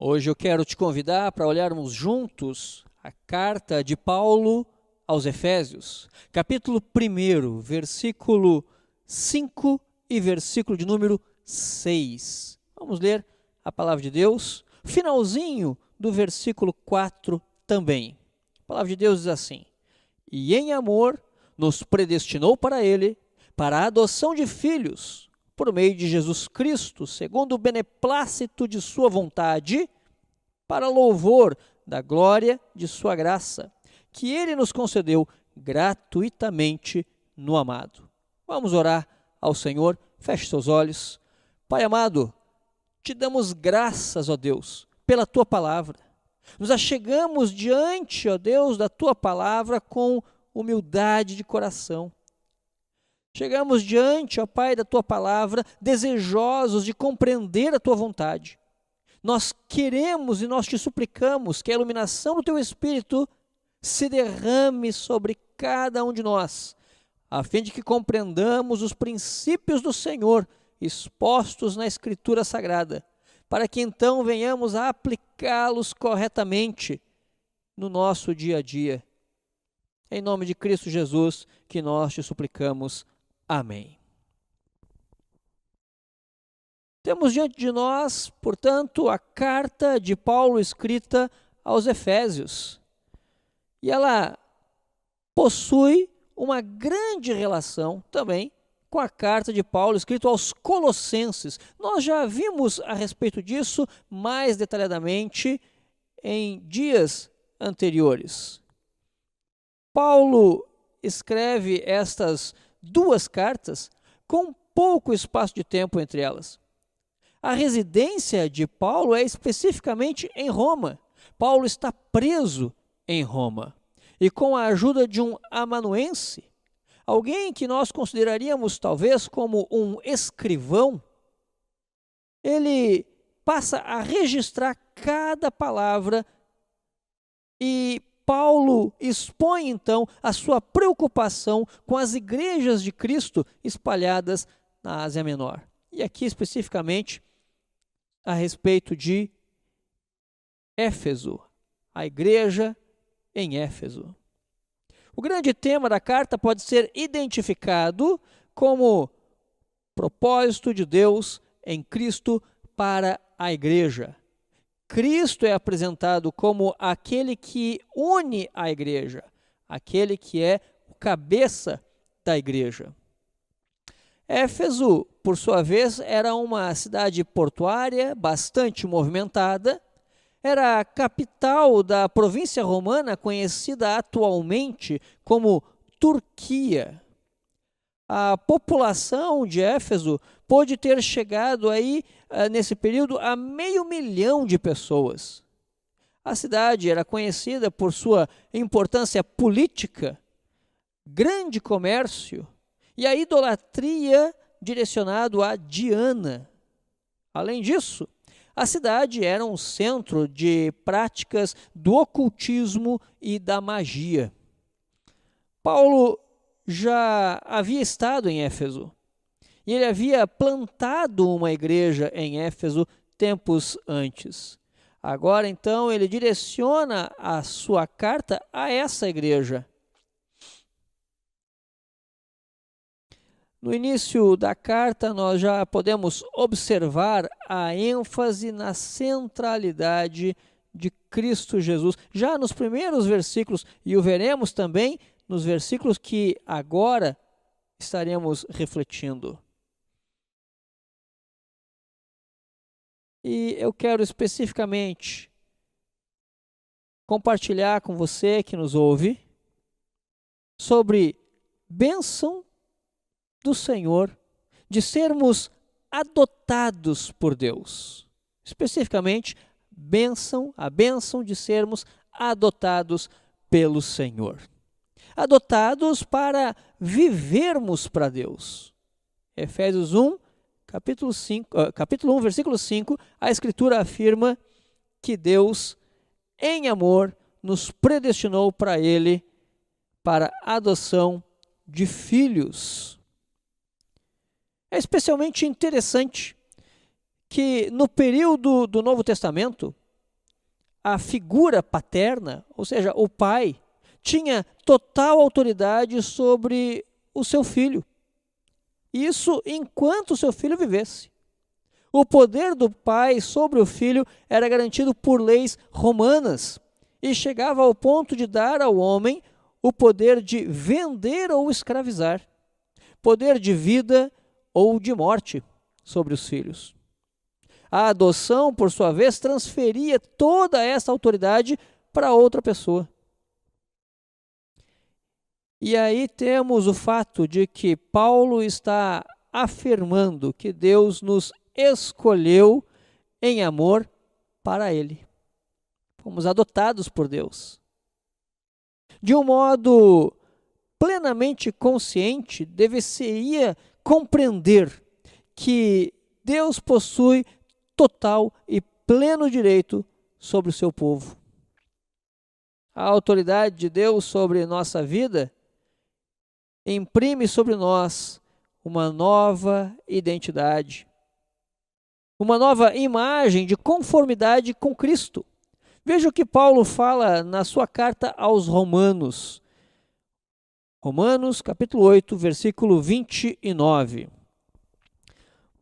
Hoje eu quero te convidar para olharmos juntos a carta de Paulo aos Efésios, capítulo 1, versículo 5 e versículo de número 6. Vamos ler a palavra de Deus, finalzinho do versículo 4 também. A palavra de Deus diz assim: E em amor nos predestinou para Ele, para a adoção de filhos, por meio de Jesus Cristo, segundo o beneplácito de sua vontade, para louvor da glória de sua graça, que Ele nos concedeu gratuitamente no amado. Vamos orar ao Senhor. Feche seus olhos. Pai amado, te damos graças, ó Deus, pela Tua palavra. Nos achegamos diante, ó Deus, da Tua palavra com humildade de coração. Chegamos diante, ó Pai, da Tua palavra, desejosos de compreender a Tua vontade. Nós queremos e nós te suplicamos que a iluminação do Teu Espírito se derrame sobre cada um de nós, a fim de que compreendamos os princípios do Senhor expostos na Escritura Sagrada, para que então venhamos a aplicá-los corretamente no nosso dia a dia. Em nome de Cristo Jesus que nós te suplicamos. Amém. Temos diante de nós, portanto, a carta de Paulo escrita aos Efésios. E ela possui uma grande relação também com a carta de Paulo escrita aos Colossenses. Nós já vimos a respeito disso mais detalhadamente em dias anteriores. Paulo escreve estas duas cartas com pouco espaço de tempo entre elas. A residência de Paulo é especificamente em Roma. Paulo está preso em Roma. E com a ajuda de um amanuense, alguém que nós consideraríamos talvez como um escrivão, ele passa a registrar cada palavra e Paulo expõe então a sua preocupação com as igrejas de Cristo espalhadas na Ásia Menor. E aqui especificamente a respeito de Éfeso, a igreja em Éfeso. O grande tema da carta pode ser identificado como propósito de Deus em Cristo para a igreja. Cristo é apresentado como aquele que une a igreja, aquele que é o cabeça da igreja. Éfeso, por sua vez, era uma cidade portuária bastante movimentada, era a capital da província romana conhecida atualmente como Turquia. A população de Éfeso pôde ter chegado aí, nesse período, a 500 mil de pessoas. A cidade era conhecida por sua importância política, grande comércio e a idolatria direcionado a Diana. Além disso, a cidade era um centro de práticas do ocultismo e da magia. Paulo já havia estado em Éfeso e ele havia plantado uma igreja em Éfeso tempos antes. Agora, então, ele direciona a sua carta a essa igreja. No início da carta, nós já podemos observar a ênfase na centralidade de Cristo Jesus. Já nos primeiros versículos, e o veremos também nos versículos que agora estaremos refletindo. E eu quero especificamente compartilhar com você que nos ouve sobre bênção do Senhor de sermos adotados por Deus. Especificamente, a bênção de sermos adotados pelo Senhor. Adotados para vivermos para Deus. Efésios 1, capítulo 1, versículo 5, a Escritura afirma que Deus, em amor, nos predestinou para Ele, para a adoção de filhos. É especialmente interessante que no período do Novo Testamento, a figura paterna, ou seja, o pai, tinha total autoridade sobre o seu filho. Isso enquanto o seu filho vivesse. O poder do pai sobre o filho era garantido por leis romanas e chegava ao ponto de dar ao homem o poder de vender ou escravizar, poder de vida ou de morte sobre os filhos. A adoção, por sua vez, transferia toda essa autoridade para outra pessoa. E aí temos o fato de que Paulo está afirmando que Deus nos escolheu em amor para Ele. Fomos adotados por Deus. De um modo plenamente consciente, deveria compreender que Deus possui total e pleno direito sobre o seu povo. A autoridade de Deus sobre nossa vida imprime sobre nós uma nova identidade, uma nova imagem de conformidade com Cristo. Veja o que Paulo fala na sua carta aos Romanos. Romanos, capítulo 8, versículo 29.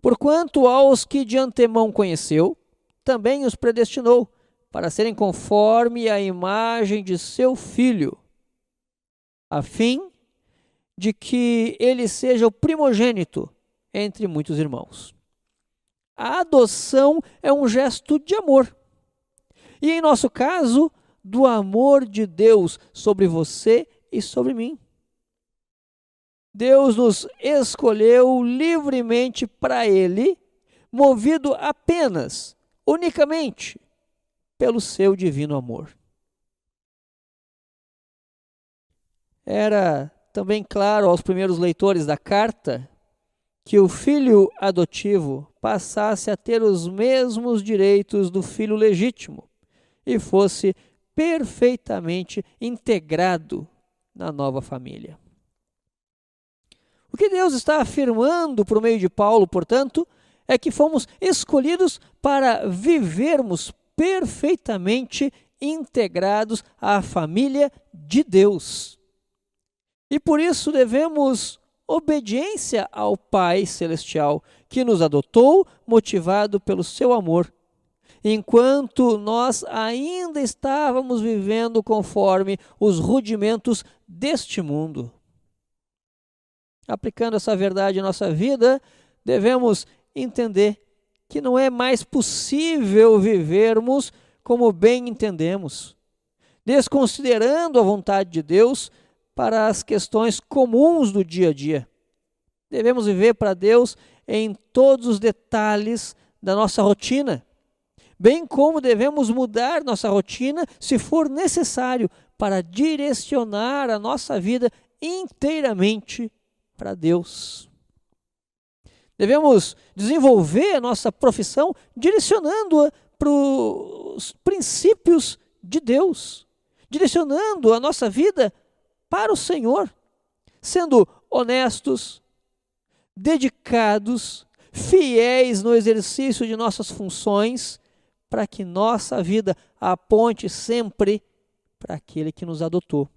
Porquanto aos que de antemão conheceu, também os predestinou, para serem conforme a imagem de seu Filho, a fim de que ele seja o primogênito entre muitos irmãos. A adoção é um gesto de amor. E em nosso caso, do amor de Deus sobre você e sobre mim. Deus nos escolheu livremente para Ele, movido apenas, unicamente, pelo seu divino amor. Era também claro aos primeiros leitores da carta que o filho adotivo passasse a ter os mesmos direitos do filho legítimo e fosse perfeitamente integrado na nova família. O que Deus está afirmando por meio de Paulo, portanto, é que fomos escolhidos para vivermos perfeitamente integrados à família de Deus. E por isso devemos obediência ao Pai Celestial, que nos adotou, motivado pelo seu amor, enquanto nós ainda estávamos vivendo conforme os rudimentos deste mundo. Aplicando essa verdade em nossa vida, devemos entender que não é mais possível vivermos como bem entendemos, desconsiderando a vontade de Deus para as questões comuns do dia a dia. Devemos viver para Deus em todos os detalhes da nossa rotina, bem como devemos mudar nossa rotina se for necessário para direcionar a nossa vida inteiramente para Deus. Devemos desenvolver a nossa profissão direcionando-a para os princípios de Deus, direcionando a nossa vida para o Senhor, sendo honestos, dedicados, fiéis no exercício de nossas funções, para que nossa vida aponte sempre para aquele que nos adotou.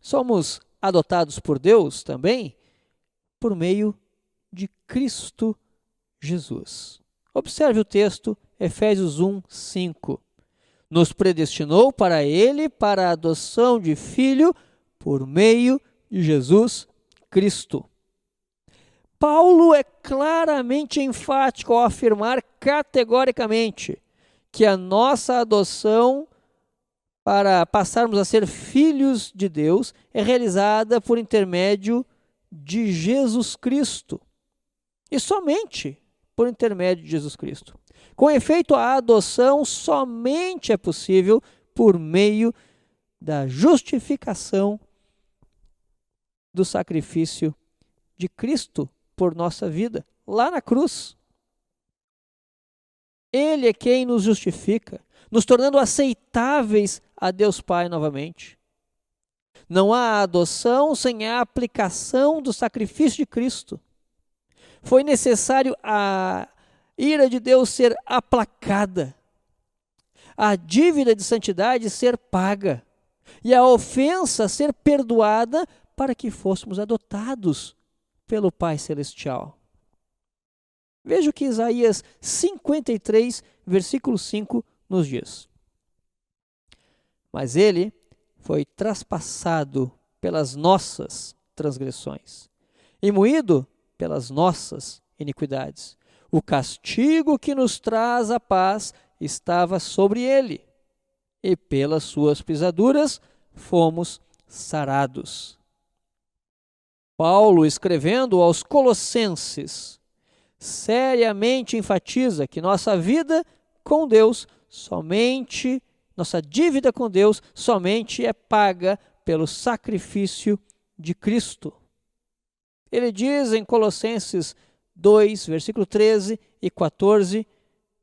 Somos adotados por Deus também por meio de Cristo Jesus. Observe o texto, Efésios 1, 5. Nos predestinou para Ele, para a adoção de filho, por meio de Jesus Cristo. Paulo é claramente enfático ao afirmar categoricamente que a nossa adoção para passarmos a ser filhos de Deus é realizada por intermédio de Jesus Cristo. E somente por intermédio de Jesus Cristo. Com efeito, a adoção somente é possível por meio da justificação do sacrifício de Cristo por nossa vida, lá na cruz. Ele é quem nos justifica, nos tornando aceitáveis a Deus Pai novamente. Não há adoção sem a aplicação do sacrifício de Cristo. Foi necessário a ira de Deus ser aplacada, a dívida de santidade ser paga e a ofensa ser perdoada para que fôssemos adotados pelo Pai Celestial. Veja o que Isaías 53, versículo 5 nos diz. Mas ele foi traspassado pelas nossas transgressões e moído pelas nossas iniquidades. O castigo que nos traz a paz estava sobre ele, e pelas suas pisaduras fomos sarados. Paulo, escrevendo aos Colossenses, seriamente enfatiza que nossa vida com Deus somente, nossa dívida com Deus somente é paga pelo sacrifício de Cristo. Ele diz em Colossenses 2, versículo 13 e 14,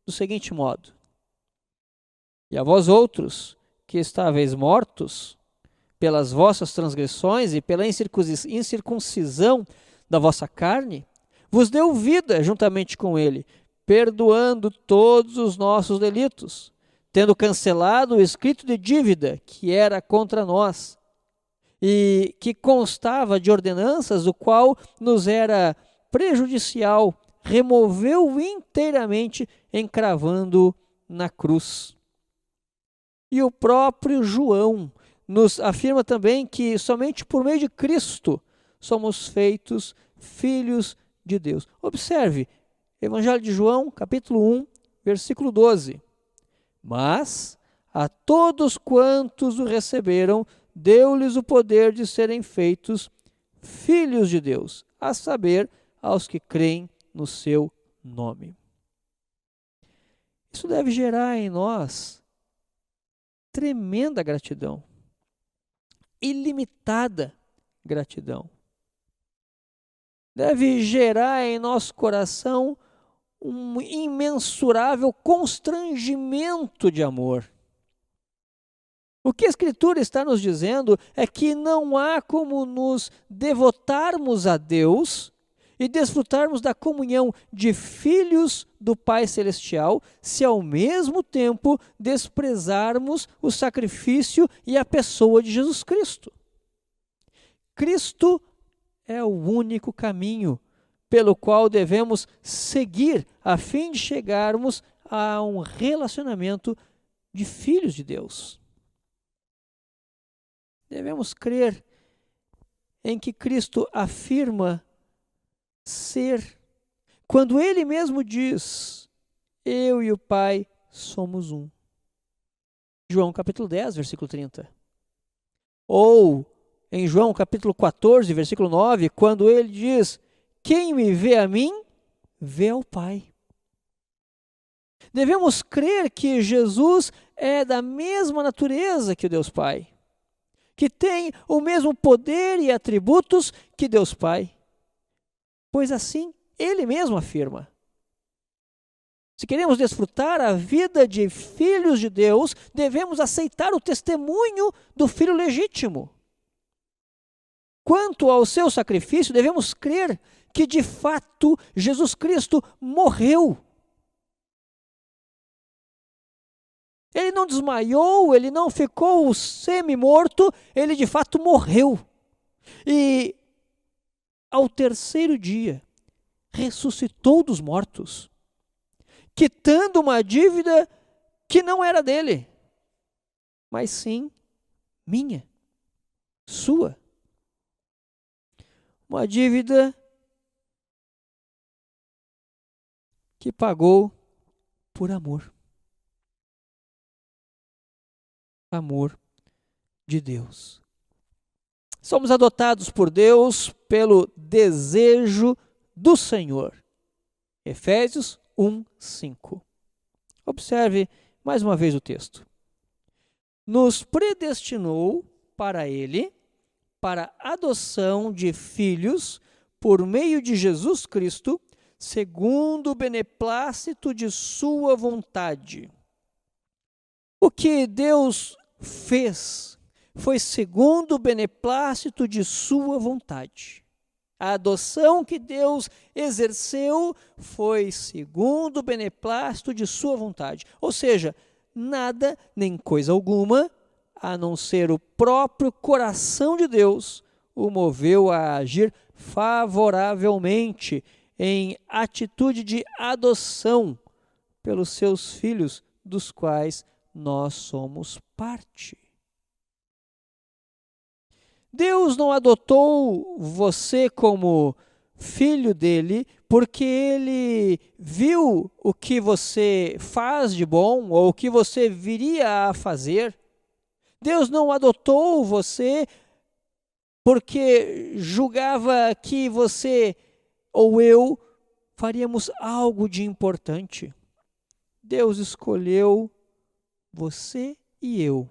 do seguinte modo: E a vós outros, que estáveis mortos pelas vossas transgressões e pela incircuncisão da vossa carne, vos deu vida juntamente com ele, perdoando todos os nossos delitos, tendo cancelado o escrito de dívida que era contra nós, e que constava de ordenanças, o qual nos era prejudicial, removeu inteiramente, encravando na cruz. E o próprio João nos afirma também que somente por meio de Cristo somos feitos filhos de Deus. Observe, Evangelho de João, capítulo 1, versículo 12. Mas a todos quantos o receberam, deu-lhes o poder de serem feitos filhos de Deus, a saber, aos que creem no seu nome. Isso deve gerar em nós tremenda gratidão, ilimitada gratidão. Deve gerar em nosso coração um imensurável constrangimento de amor. O que a Escritura está nos dizendo é que não há como nos devotarmos a Deus e desfrutarmos da comunhão de filhos do Pai Celestial se ao mesmo tempo desprezarmos o sacrifício e a pessoa de Jesus Cristo. Cristo é o único caminho pelo qual devemos seguir a fim de chegarmos a um relacionamento de filhos de Deus. Devemos crer em que Cristo afirma ser, quando Ele mesmo diz: eu e o Pai somos um. João capítulo 10, versículo 30. Ou em João capítulo 14, versículo 9, quando Ele diz: quem me vê a mim, vê ao Pai. Devemos crer que Jesus é da mesma natureza que o Deus Pai, que tem o mesmo poder e atributos que Deus Pai, pois assim Ele mesmo afirma. Se queremos desfrutar a vida de filhos de Deus, devemos aceitar o testemunho do Filho legítimo. Quanto ao seu sacrifício, devemos crer que de fato Jesus Cristo morreu. Ele não desmaiou, ele não ficou semi-morto, ele de fato morreu. E ao terceiro dia, ressuscitou dos mortos, quitando uma dívida que não era dele, mas sim minha, sua. Uma dívida que pagou por amor. Amor de Deus. Somos adotados por Deus pelo desejo do Senhor. Efésios 1:5. Observe mais uma vez o texto. Nos predestinou para Ele, para a adoção de filhos, por meio de Jesus Cristo, segundo o beneplácito de sua vontade. O que Deus fez foi segundo o beneplácito de sua vontade. A adoção que Deus exerceu foi segundo o beneplácito de sua vontade. Ou seja, nada, nem coisa alguma, a não ser o próprio coração de Deus, o moveu a agir favoravelmente em atitude de adoção pelos seus filhos, dos quais nós somos parte. Deus não adotou você como filho dele porque ele viu o que você faz de bom ou o que você viria a fazer. Deus não adotou você porque julgava que você ou eu faríamos algo de importante. Deus escolheu você e eu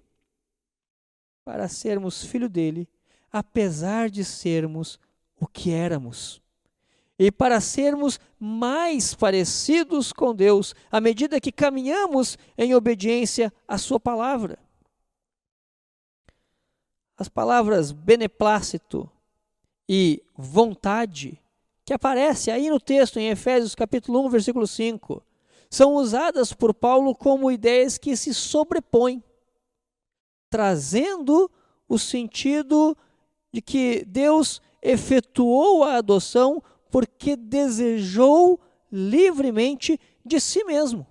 para sermos filho dele, apesar de sermos o que éramos. E para sermos mais parecidos com Deus, à medida que caminhamos em obediência à sua palavra. As palavras beneplácito e vontade, que aparece aí no texto em Efésios capítulo 1, versículo 5, são usadas por Paulo como ideias que se sobrepõem, trazendo o sentido de que Deus efetuou a adoção porque desejou livremente de si mesmo,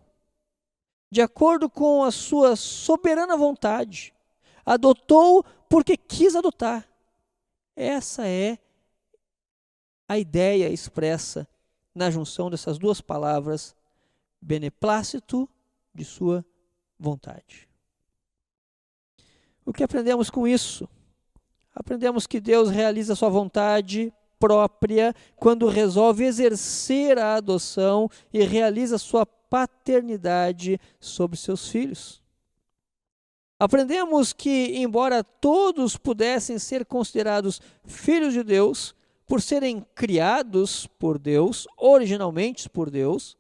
de acordo com a sua soberana vontade. Adotou porque quis adotar. Essa é a ideia expressa na junção dessas duas palavras, beneplácito de sua vontade. O que aprendemos com isso? Aprendemos que Deus realiza sua vontade própria quando resolve exercer a adoção e realiza sua paternidade sobre seus filhos. Aprendemos que, embora todos pudessem ser considerados filhos de Deus, por serem criados por Deus, originalmente por Deus,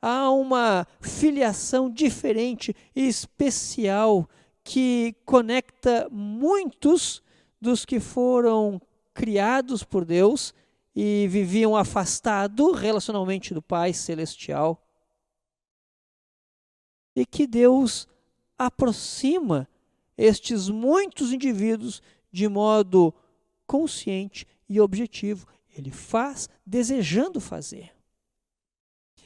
há uma filiação diferente e especial que conecta muitos dos que foram criados por Deus e viviam afastados relacionalmente do Pai Celestial. E que Deus aproxima estes muitos indivíduos de modo consciente e objetivo. Ele faz desejando fazer.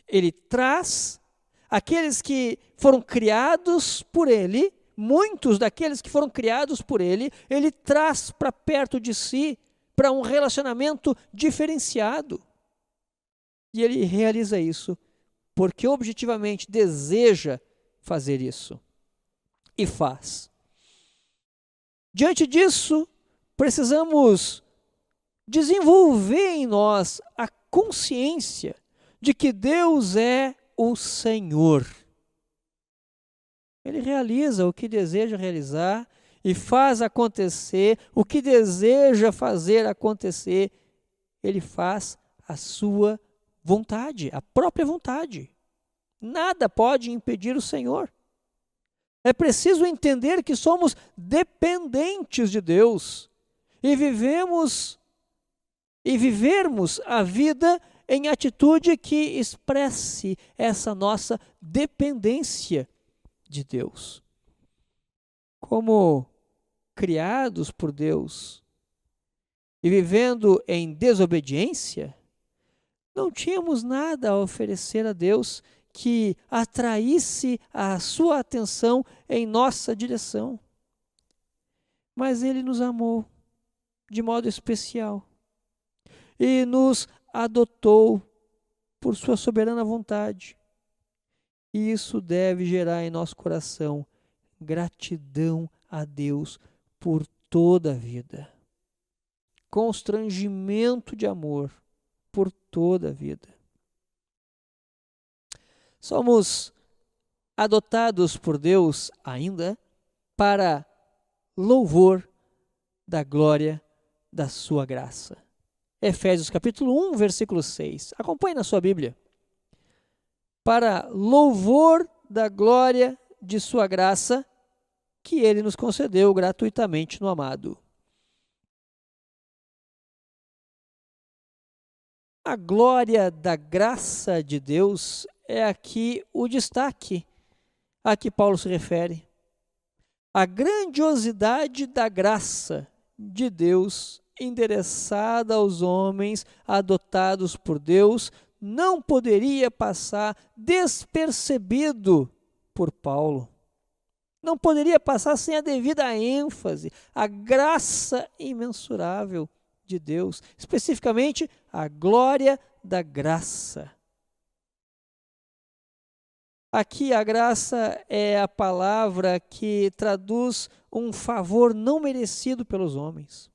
Ele traz aqueles que foram criados por ele, muitos daqueles que foram criados por ele, ele traz para perto de si, para um relacionamento diferenciado. E ele realiza isso porque objetivamente deseja fazer isso. E faz. Diante disso, precisamos desenvolver em nós a consciência de que Deus é o Senhor. Ele realiza o que deseja realizar e faz acontecer o que deseja fazer acontecer. Ele faz a sua vontade, a própria vontade. Nada pode impedir o Senhor. É preciso entender que somos dependentes de Deus e vivermos a vida em atitude que expresse essa nossa dependência de Deus. Como criados por Deus e vivendo em desobediência, não tínhamos nada a oferecer a Deus que atraísse a sua atenção em nossa direção. Mas Ele nos amou de modo especial e nos adotou por sua soberana vontade. E isso deve gerar em nosso coração gratidão a Deus por toda a vida. Constrangimento de amor por toda a vida. Somos adotados por Deus ainda para louvor da glória da sua graça. Efésios capítulo 1, versículo 6. Acompanhe na sua Bíblia. Para louvor da glória de sua graça, que Ele nos concedeu gratuitamente no amado. A glória da graça de Deus é aqui o destaque a que Paulo se refere. A grandiosidade da graça de Deus endereçada aos homens adotados por Deus não poderia passar despercebido por Paulo. Não poderia passar sem a devida ênfase, a graça imensurável de Deus, especificamente a glória da graça. Aqui a graça é a palavra que traduz um favor não merecido pelos homens,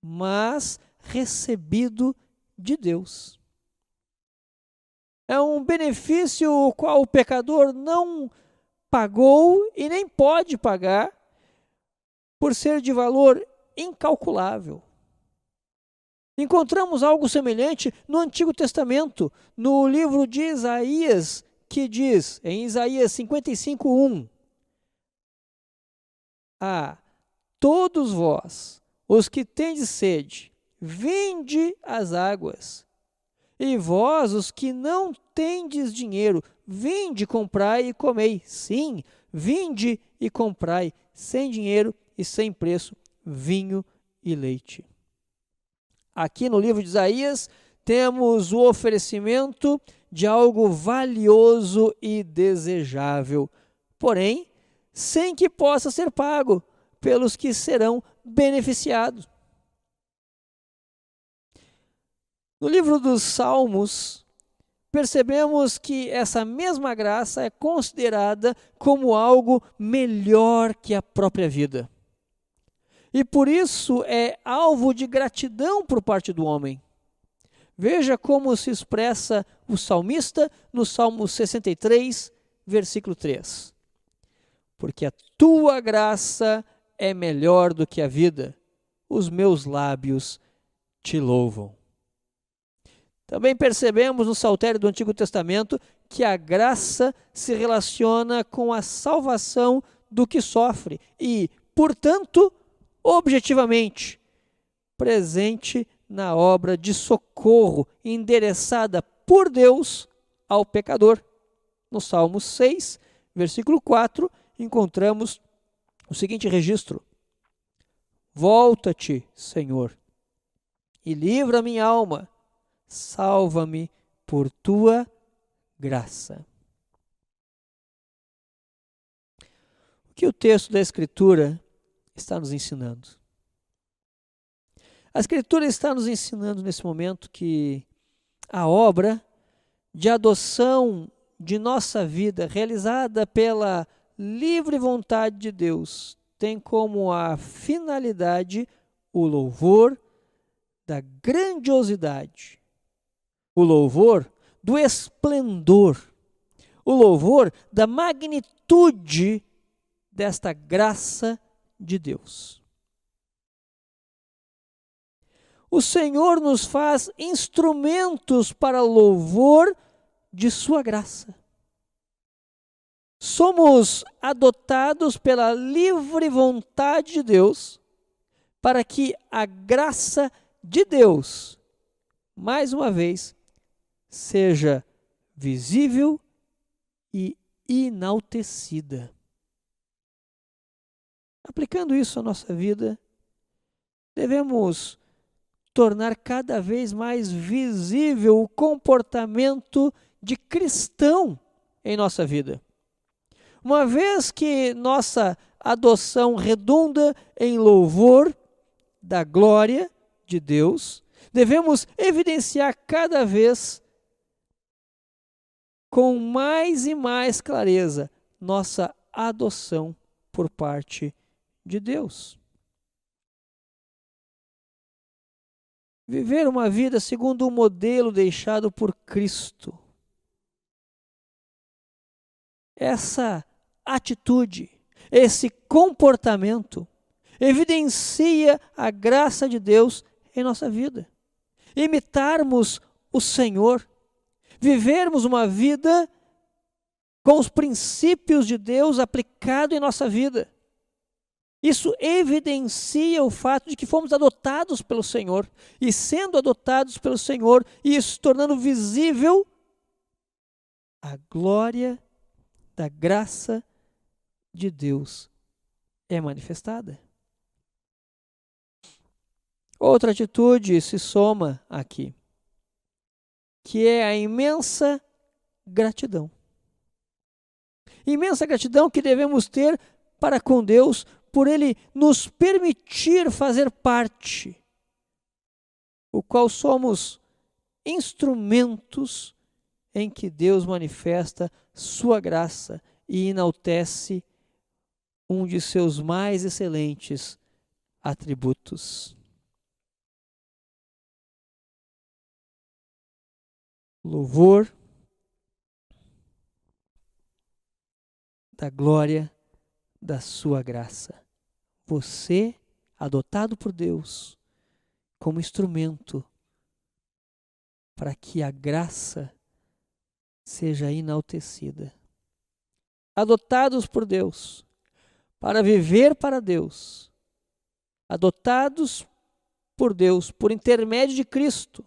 mas recebido de Deus. É um benefício o qual o pecador não pagou e nem pode pagar, por ser de valor incalculável. Encontramos algo semelhante no Antigo Testamento, no livro de Isaías, que diz, em Isaías 55:1, todos vós, os que tendes sede, vinde às águas, e vós, os que não tendes dinheiro, vinde, comprai e comei. Sim, vinde e comprai, sem dinheiro e sem preço, vinho e leite. Aqui no livro de Isaías, temos o oferecimento de algo valioso e desejável, porém, sem que possa ser pago pelos que serão beneficiados. No livro dos Salmos, percebemos que essa mesma graça é considerada como algo melhor que a própria vida. E por isso é alvo de gratidão por parte do homem. Veja como se expressa o salmista no Salmo 63, versículo 3. Porque a tua graça é melhor do que a vida, os meus lábios te louvam. Também percebemos no Saltério do Antigo Testamento que a graça se relaciona com a salvação do que sofre e, portanto, objetivamente, presente na obra de socorro endereçada por Deus ao pecador. No Salmo 6, versículo 4, encontramos o seguinte registro: Volta-te, Senhor, e livra minha alma, salva-me por tua graça. O que o texto da Escritura está nos ensinando? A Escritura está nos ensinando nesse momento que a obra de adoção de nossa vida, realizada pela livre vontade de Deus, tem como a finalidade o louvor da grandiosidade, o louvor do esplendor, o louvor da magnitude desta graça de Deus. O Senhor nos faz instrumentos para louvor de sua graça. Somos adotados pela livre vontade de Deus para que a graça de Deus, mais uma vez, seja visível e enaltecida. Aplicando isso à nossa vida, devemos tornar cada vez mais visível o comportamento de cristão em nossa vida. Uma vez que nossa adoção redunda em louvor da glória de Deus, devemos evidenciar cada vez com mais e mais clareza nossa adoção por parte de Deus. Viver uma vida segundo o modelo deixado por Cristo. Essa atitude, esse comportamento, evidencia a graça de Deus em nossa vida. Imitarmos o Senhor, vivermos uma vida com os princípios de Deus aplicado em nossa vida. Isso evidencia o fato de que fomos adotados pelo Senhor. E sendo adotados pelo Senhor, isso tornando visível a glória da graça de Deus é manifestada. Outra atitude se soma aqui, que é a imensa gratidão. Imensa gratidão que devemos ter para com Deus por Ele nos permitir fazer parte, o qual somos instrumentos em que Deus manifesta sua graça e enaltece um de seus mais excelentes atributos. Louvor da glória da sua graça. Você, adotado por Deus, como instrumento para que a graça seja enaltecida. Adotados por Deus, para viver para Deus. Adotados por Deus, por intermédio de Cristo.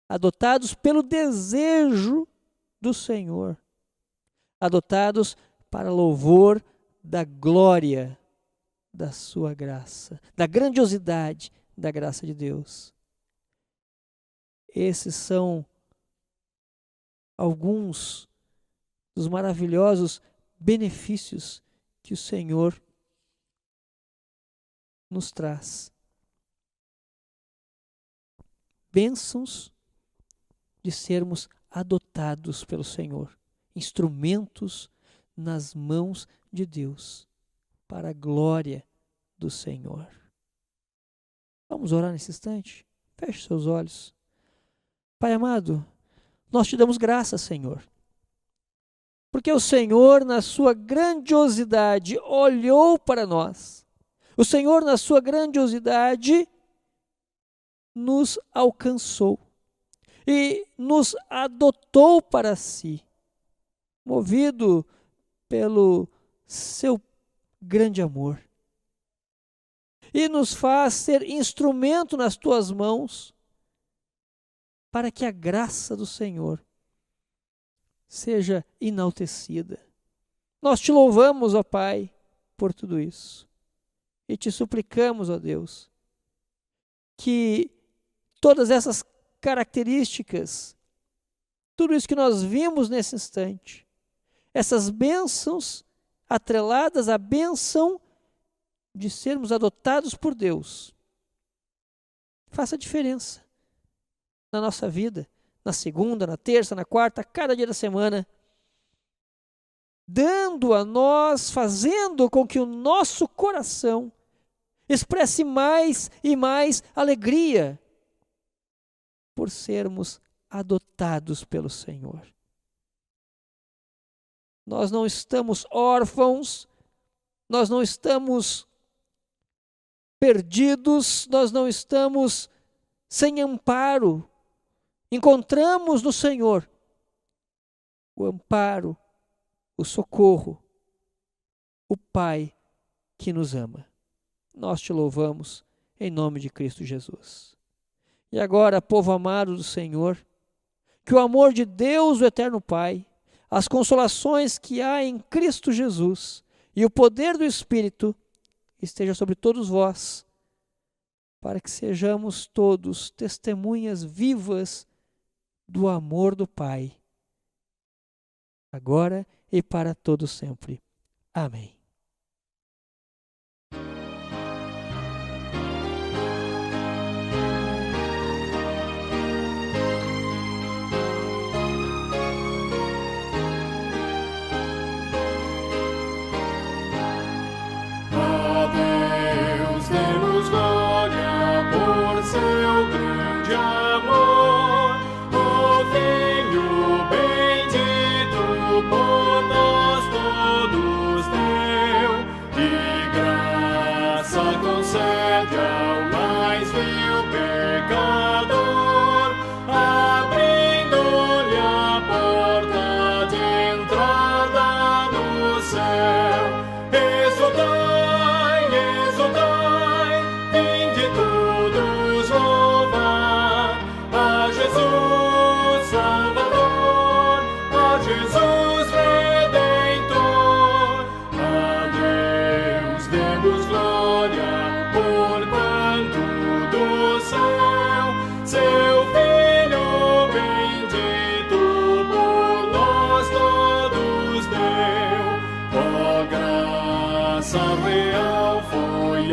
Adotados pelo desejo do Senhor. Adotados para louvor da glória da sua graça, da grandiosidade da graça de Deus. Esses são alguns dos maravilhosos benefícios que o Senhor nos traz. Bênçãos de sermos adotados pelo Senhor, instrumentos nas mãos de Deus, para a glória do Senhor. Vamos orar nesse instante? Feche seus olhos. Pai amado, nós te damos graças, Senhor, porque o Senhor, na sua grandiosidade, olhou para nós. O Senhor, na sua grandiosidade, nos alcançou e nos adotou para si, movido pelo seu grande amor. E nos faz ser instrumento nas tuas mãos para que a graça do Senhor seja enaltecida. Nós te louvamos, ó Pai, por tudo isso. E te suplicamos, ó Deus, que todas essas características, tudo isso que nós vimos nesse instante, essas bênçãos atreladas à bênção de sermos adotados por Deus, faça diferença na nossa vida, na segunda, na terça, na quarta, cada dia da semana, dando a nós, fazendo com que o nosso coração expresse mais e mais alegria por sermos adotados pelo Senhor. Nós não estamos órfãos, nós não estamos perdidos, nós não estamos sem amparo. Encontramos no Senhor o amparo, o socorro, o Pai que nos ama. Nós te louvamos em nome de Cristo Jesus. E agora, povo amado do Senhor, que o amor de Deus, o eterno Pai, as consolações que há em Cristo Jesus e o poder do Espírito esteja sobre todos vós, para que sejamos todos testemunhas vivas do amor do Pai, agora e para todo sempre. Amém. Exultai seu Filho bendito por nós todos deu. Ó graça real, foi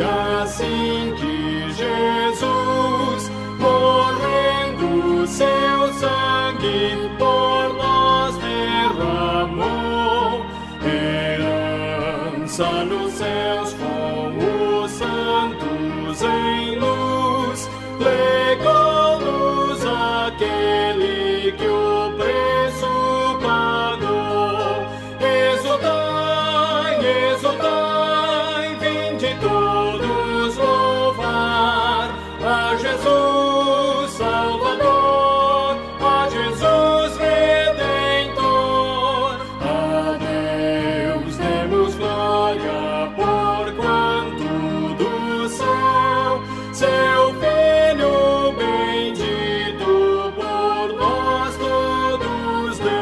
assim que Jesus, morrendo, seu sangue por nós derramou. Herança nos céus com os santos em luz, legou-nos aquele que o preço pagou. Exultai, exultai, vinde todos louvar a Jesus Salvador, a Jesus Redentor. A Deus demos glória, porquanto do céu seu Filho bendito por nós todos deu.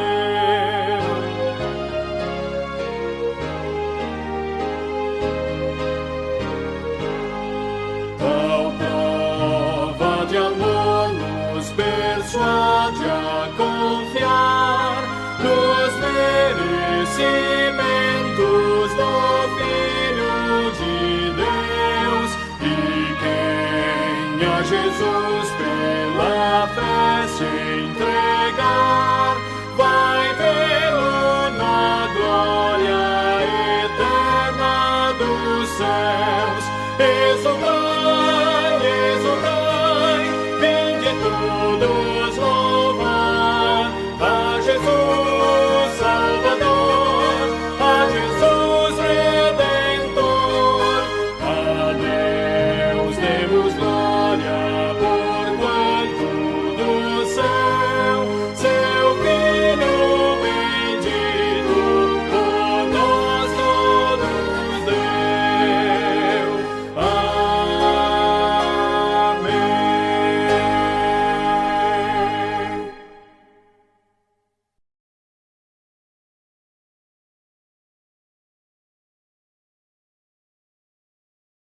Tal prova de amor nos persuade a confiar nos merecimentos do Filho de Deus. E quem a Jesus pela fé se entregar, vai vê-lo na glória eterna dos céus. Exultai, exultai, vinde todos